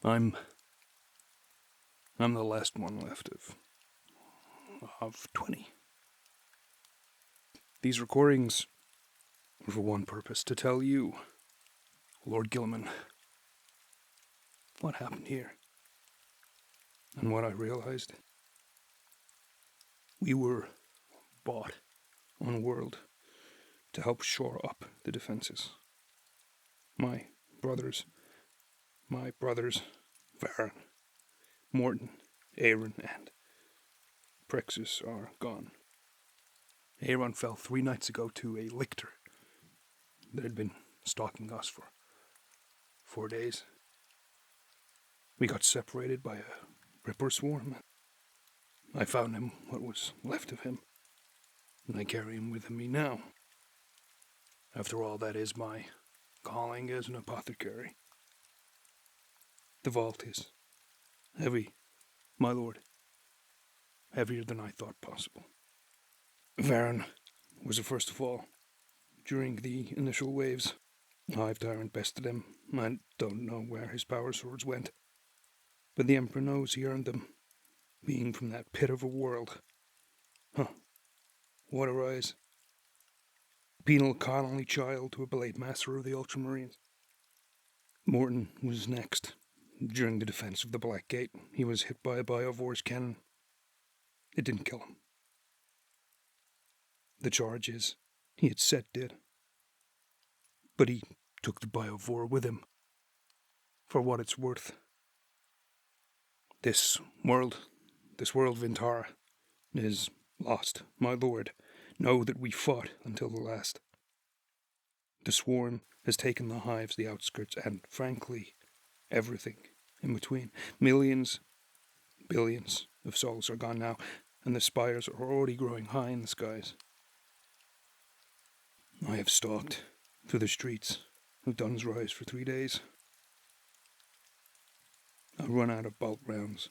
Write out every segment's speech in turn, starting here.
I'm the last one left of 20. These recordings are for one purpose, to tell you, Lord Gilliman, what happened here. And what I realized. We were bought on World to help shore up the defenses. My brothers, Varen, Morton, Aaron, and Prexus are gone. Aaron fell 3 nights ago to a lictor that had been stalking us for 4 days. We got separated by a ripper swarm. I found him, what was left of him, and I carry him with me now. After all, that is my calling as an apothecary. The vault is heavy, my lord. Heavier than I thought possible. Varen was the first to fall. During the initial waves, Hive Tyrant bested him. I don't know where his power swords went, but the Emperor knows he earned them, being from that pit of a world. What a rise. Penal colony child to a Blade Master of the Ultramarines. Morton was next. During the defense of the Black Gate, he was hit by a Biovore's cannon. It didn't kill him. The charge is, he had said did. But he took the Biovore with him. For what it's worth. This world Vintara, is lost, my lord. Know that we fought until the last. The swarm has taken the hives, the outskirts, and, frankly, everything in between. Millions, billions of souls are gone now, and the spires are already growing high in the skies. I have stalked through the streets of Dunn's Rise for 3 days. I run out of bolt rounds.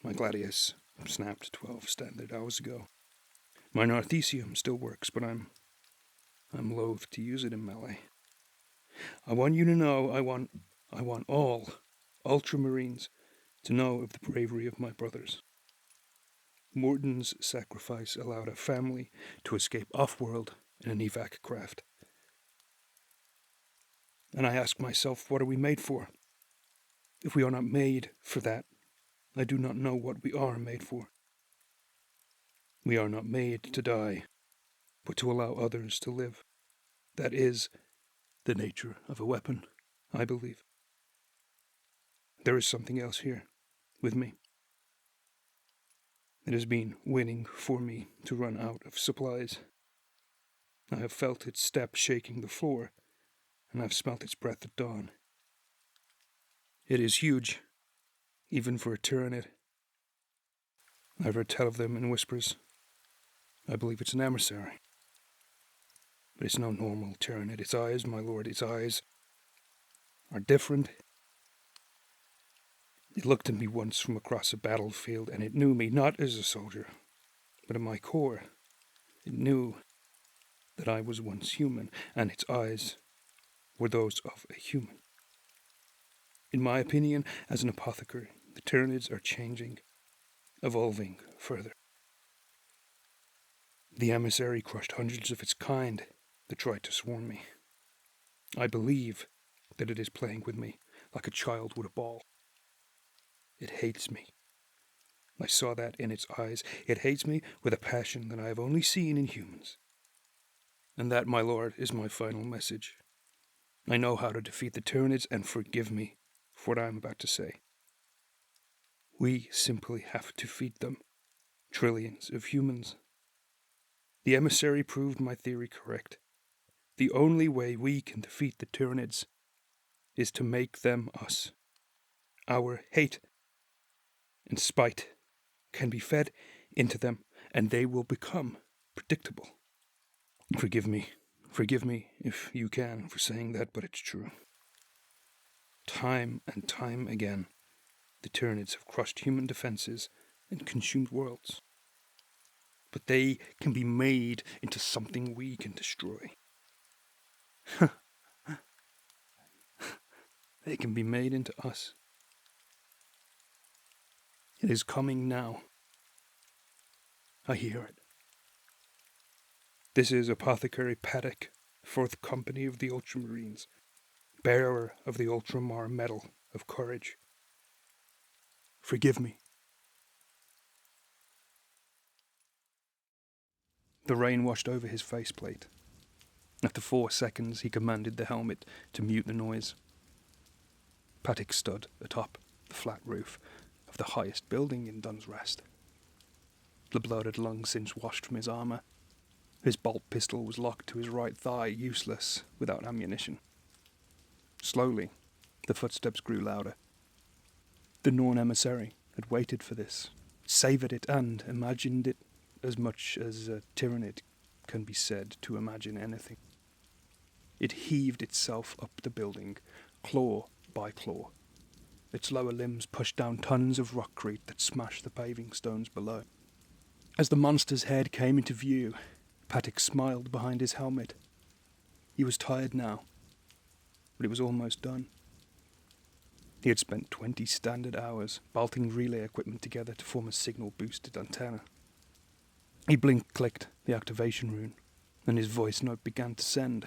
My gladius snapped 12 standard hours ago. My Narthesium still works, but I'm loath to use it in melee. I want you to know, I want all Ultramarines to know of the bravery of my brothers. Morton's sacrifice allowed a family to escape off-world in an evac craft. And I ask myself, what are we made for? If we are not made for that, I do not know what we are made for. We are not made to die, but to allow others to live. That is the nature of a weapon, I believe. There is something else here, with me. It has been waiting for me to run out of supplies. I have felt its step shaking the floor, and I've smelt its breath at dawn. It is huge, even for a tyranid. I've heard tell of them in whispers. I believe it's an emissary. But it's no normal tyranid. Its eyes, my lord, its eyes are different. It looked at me once from across a battlefield, and it knew me not as a soldier, but in my core. It knew that I was once human, and its eyes were those of a human. In my opinion, as an apothecary, the tyranids are changing, evolving further. The emissary crushed hundreds of its kind that tried to swarm me. I believe that it is playing with me like a child with a ball. It hates me. I saw that in its eyes. It hates me with a passion that I have only seen in humans. And that, my lord, is my final message. I know how to defeat the tyranids, and forgive me for what I am about to say. We simply have to feed them. Trillions of humans. The emissary proved my theory correct. The only way we can defeat the tyranids is to make them us. Our hate and spite can be fed into them, and they will become predictable. Forgive me if you can for saying that, but it's true. Time and time again, the tyranids have crushed human defenses and consumed worlds. But they can be made into something we can destroy. They can be made into us. It is coming now. I hear it. This is Apothecary Paddock, 4th Company of the Ultramarines, bearer of the Ultramar Medal of Courage. Forgive me. The rain washed over his faceplate. After 4 seconds, he commanded the helmet to mute the noise. Paddock stood atop the flat roof of the highest building in Dunsrest. The blood had long since washed from his armour. His bolt pistol was locked to his right thigh, useless without ammunition. Slowly, the footsteps grew louder. The Norn emissary had waited for this, savoured it and imagined it as much as a tyrannid can be said to imagine anything. It heaved itself up the building, claw by claw. Its lower limbs pushed down tons of rockcrete that smashed the paving stones below. As the monster's head came into view, Paddock smiled behind his helmet. He was tired now, but it was almost done. He had spent 20 standard hours bolting relay equipment together to form a signal-boosted antenna. He blink-clicked the activation rune, and his voice note began to send.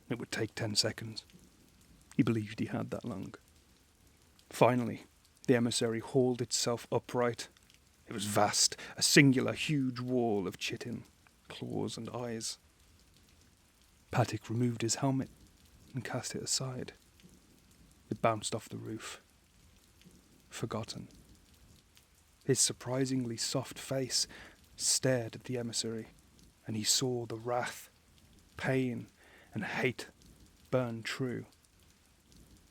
It would take 10 seconds. He believed he had that long. Finally, the emissary hauled itself upright. It was vast, a singular, huge wall of chitin, claws and eyes. Paddock removed his helmet and cast it aside. It bounced off the roof. Forgotten. His surprisingly soft face stared at the emissary, and he saw the wrath, pain, and hate burn true.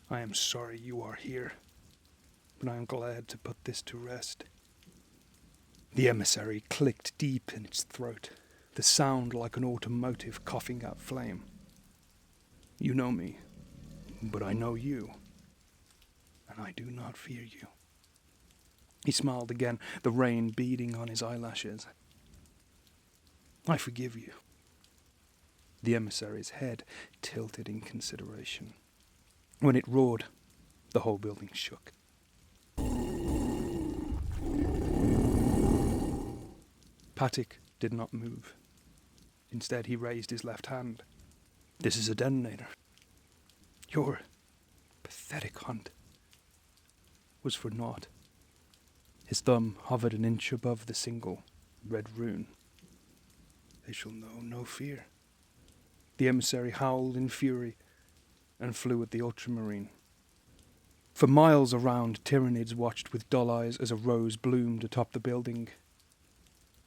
I am sorry you are here, but I am glad to put this to rest. The emissary clicked deep in its throat, the sound like an automotive coughing out flame. You know me, but I know you, and I do not fear you. He smiled again, the rain beading on his eyelashes. I forgive you. The emissary's head tilted in consideration. When it roared, the whole building shook. Paddock did not move. Instead, he raised his left hand. This is a detonator. Your pathetic hunt was for naught. His thumb hovered an inch above the single red rune. They shall know no fear. The emissary howled in fury and flew at the ultramarine. For miles around, tyranids watched with dull eyes as a rose bloomed atop the building.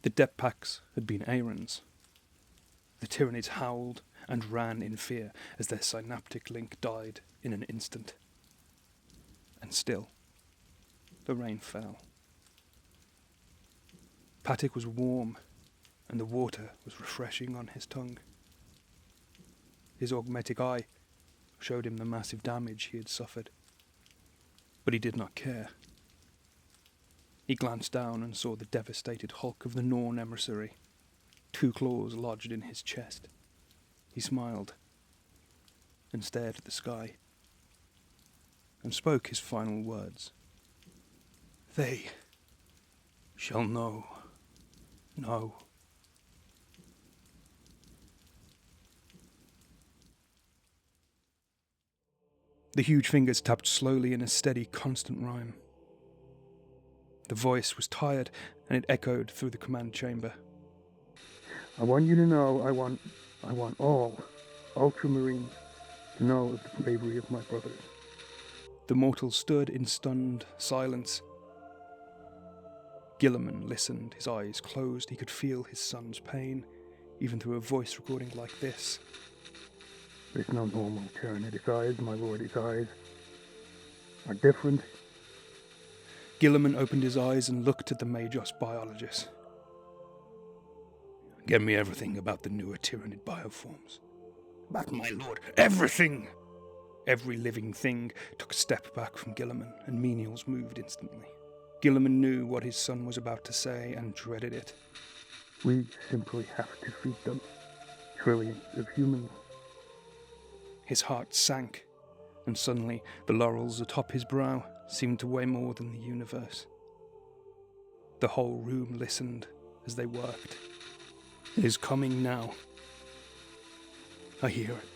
The depth packs had been Aaron's. The tyranids howled and ran in fear as their synaptic link died in an instant. And still, the rain fell. Paddock was warm, and the water was refreshing on his tongue. His augmetic eye showed him the massive damage he had suffered, but he did not care. He glanced down and saw the devastated hulk of the Norn emissary, 2 claws lodged in his chest. He smiled and stared at the sky and spoke his final words. They shall know. No. The huge fingers tapped slowly in a steady, constant rhyme. The voice was tired, and it echoed through the command chamber. I want you to know, I want all Ultramarines to know of the bravery of my brothers. The mortal stood in stunned silence. Gilliman listened, his eyes closed. He could feel his son's pain, even through a voice recording like this. It's no normal tyranid. Its eyes, my lord, its eyes are different. Gilliman opened his eyes and looked at the Majos biologist. Get me everything about the newer tyrannid bioforms. But my lord, everything! Every living thing took a step back from Gilliman, and menials moved instantly. Gilliman knew what his son was about to say and dreaded it. We simply have to feed them. Trillions of humans. His heart sank, and suddenly the laurels atop his brow seemed to weigh more than the universe. The whole room listened as they worked. It is coming now. I hear it.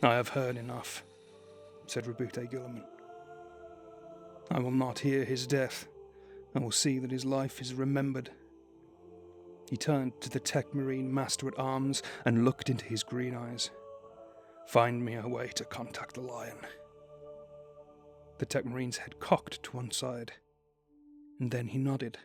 I have heard enough, said Rabute Gilliman. I will not hear his death. I will see that his life is remembered. He turned to the Tech Marine Master-at-Arms and looked into his green eyes. Find me a way to contact the Lion. The Tech Marine's head cocked to one side, and then he nodded.